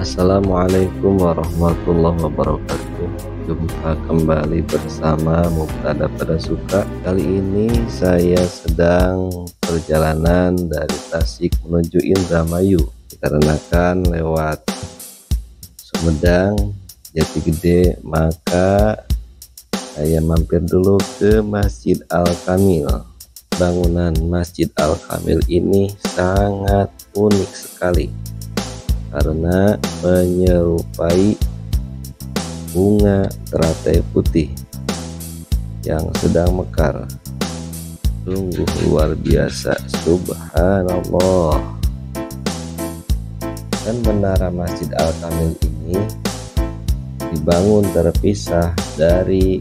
Assalamualaikum warahmatullahi wabarakatuh. Jumpa kembali bersama Mubtada Pada Suka. Kali ini saya sedang perjalanan dari Tasik menuju Indramayu, dikarenakan lewat Sumedang, Jati Gede, maka saya mampir dulu ke Masjid Al-Kamil. Bangunan Masjid Al-Kamil ini sangat unik sekali karena menyerupai bunga teratai putih yang sedang mekar. Sungguh luar biasa, subhanallah. Dan menara Masjid Al-Kamil ini dibangun terpisah dari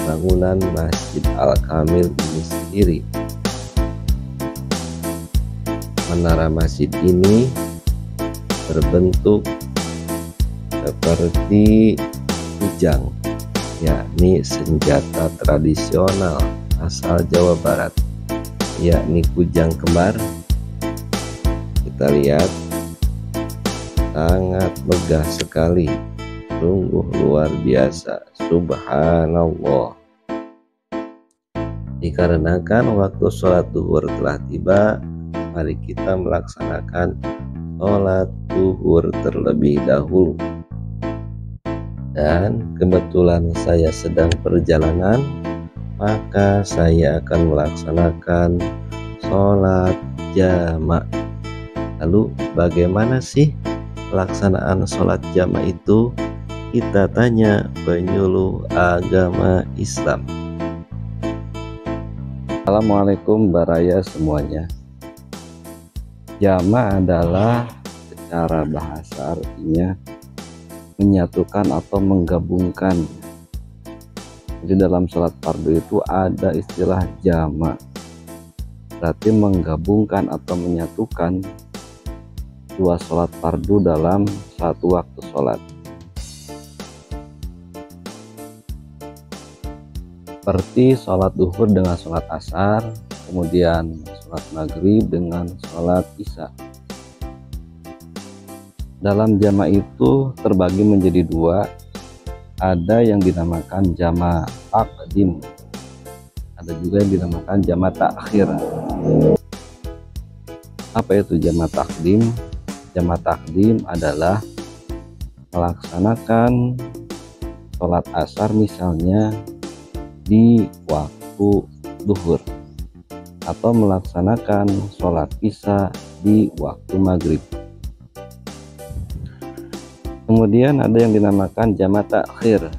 bangunan Masjid Al-Kamil ini sendiri. Menara masjid ini berbentuk seperti kujang, yakni senjata tradisional asal Jawa Barat, yakni kujang kembar. Kita lihat, sangat megah sekali, sungguh luar biasa, subhanallah. Dikarenakan waktu sholat duhur telah tiba, mari kita melaksanakan sholat duhur terlebih dahulu. Dan kebetulan saya sedang perjalanan, maka saya akan melaksanakan sholat jamak. Lalu bagaimana sih pelaksanaan sholat jamak itu? Kita tanya penyuluh agama Islam. Assalamualaikum baraya semuanya. Jamak adalah secara bahasa artinya menyatukan atau menggabungkan. Jadi dalam sholat fardu itu ada istilah jamak, berarti menggabungkan atau menyatukan dua sholat fardu dalam satu waktu sholat. Seperti sholat duhur dengan sholat asar, kemudian sholat maghrib dengan sholat isya. Dalam jamak itu terbagi menjadi dua, ada yang dinamakan jamak takdim, ada juga yang dinamakan jamak takhir. Apa itu jamak takdim? Jamak takdim adalah melaksanakan sholat asar misalnya di waktu duhur, atau melaksanakan sholat isya di waktu maghrib. Kemudian ada yang dinamakan jamak takhir,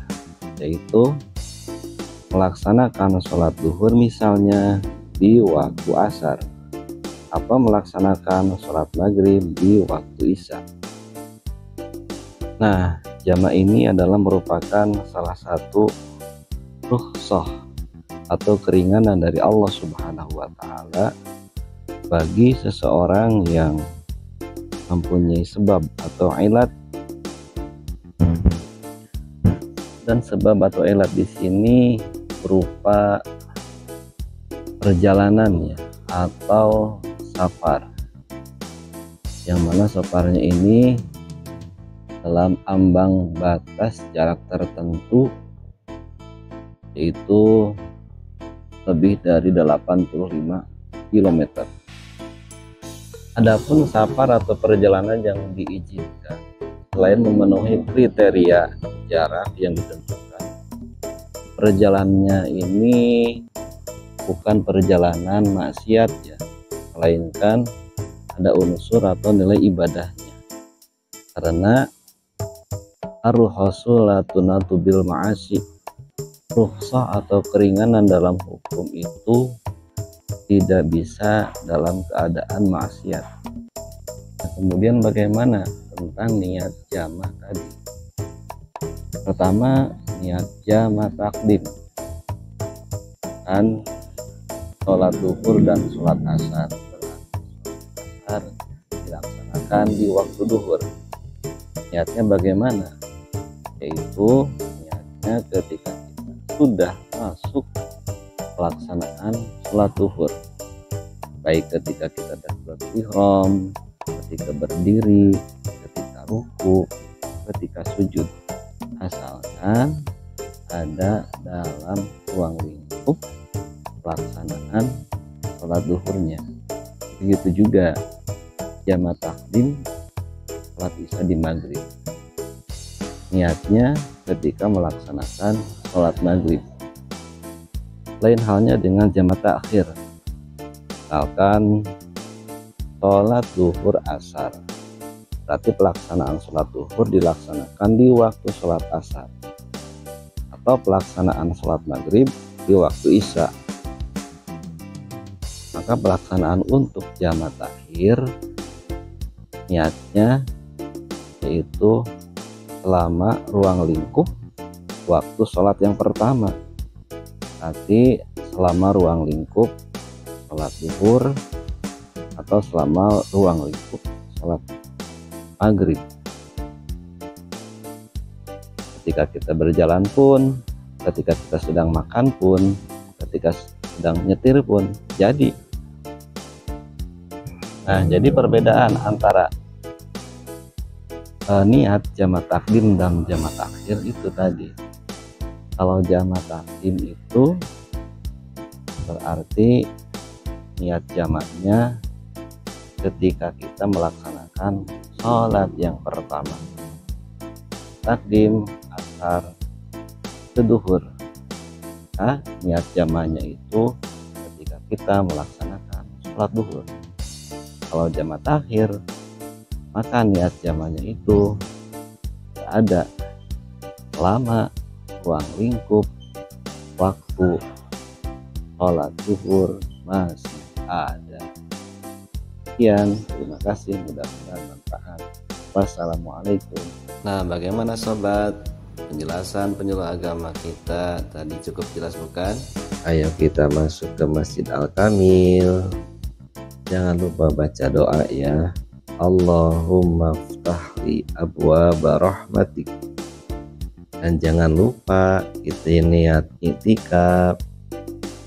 yaitu melaksanakan sholat duhur misalnya di waktu asar, atau melaksanakan sholat maghrib di waktu isya. Nah, jamak ini adalah merupakan salah satu rukhsah atau keringanan dari Allah Subhanahu wa Ta'ala bagi seseorang yang mempunyai sebab atau ilat. Dan sebab atau ilat di sini berupa perjalanannya atau safar, yang mana safarnya ini dalam ambang batas jarak tertentu, yaitu lebih dari 85 km. Adapun safar atau perjalanan yang diizinkan, selain memenuhi kriteria jarak yang ditentukan, perjalanannya ini bukan perjalanan maksiat ya, melainkan ada unsur atau nilai ibadahnya. Karena ar-rukhsah la tunatu bil ma'asi, rukhsah atau keringanan dalam hukum itu tidak bisa dalam keadaan maksiat. Nah, kemudian bagaimana tentang niat jamak tadi? Pertama, niat jamak takdim, dan sholat duhur dan sholat asar. Asar dilaksanakan di waktu duhur. Niatnya bagaimana? Yaitu niatnya ketika kita sudah masuk pelaksanaan sholat duhur, baik ketika kita takbiratul ihram, ketika berdiri, ketika ruku, ketika sujud, asalkan ada dalam ruang lingkup pelaksanaan sholat duhurnya. Begitu juga jamak takdim sholat isya di maghrib, niatnya ketika melaksanakan sholat maghrib. Lain halnya dengan jamak takhir, misalkan sholat duhur asar, berarti pelaksanaan sholat duhur dilaksanakan di waktu sholat asar, atau pelaksanaan sholat maghrib di waktu isya. Maka pelaksanaan untuk jamak takhir niatnya yaitu selama ruang lingkup waktu sholat yang pertama, berarti selama ruang lingkup sholat duhur atau selama ruang lingkup sholat maghrib. Ketika kita berjalan pun, ketika kita sedang makan pun, ketika sedang nyetir pun jadi. Nah, jadi perbedaan antara niat jamak takdim dan jamak takhir itu tadi. Kalau jamak takdim itu berarti niat jamaknya ketika kita melaksanakan sholat yang pertama, takdim, asar, duhur. Nah, niat jamaknya itu ketika kita melaksanakan sholat duhur. Kalau jamak takhir, maka niat jamaknya itu tidak ada selama ruang lingkup waktu sholat duhur masih ada. Sekian, terima kasih, mudah-mudahan bermanfaat. Wassalamualaikum. Nah, bagaimana sobat? Penjelasan penyuluh agama kita tadi cukup jelas bukan? Ayo kita masuk ke Masjid Al-Kamil. Jangan lupa baca doa ya. Allahumma ftahli abwaaba rahmatik. Dan jangan lupa kita niat i'tikaf.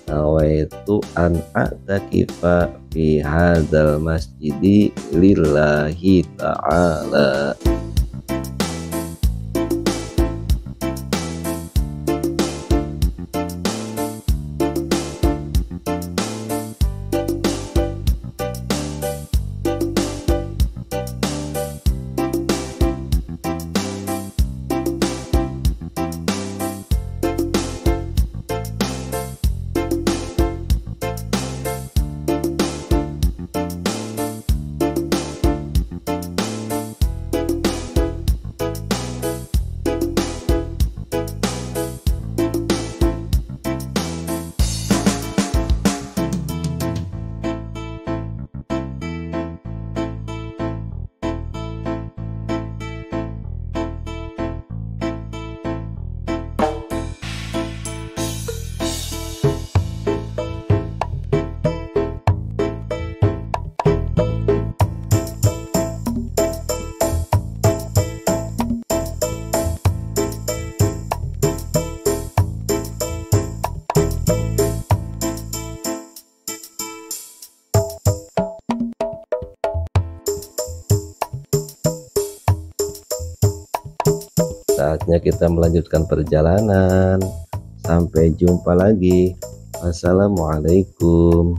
Nawaitu an a'takifa fi hadzal masjidi lillahi ta'ala. Saatnya kita melanjutkan perjalanan. Sampai jumpa lagi. Wassalamualaikum.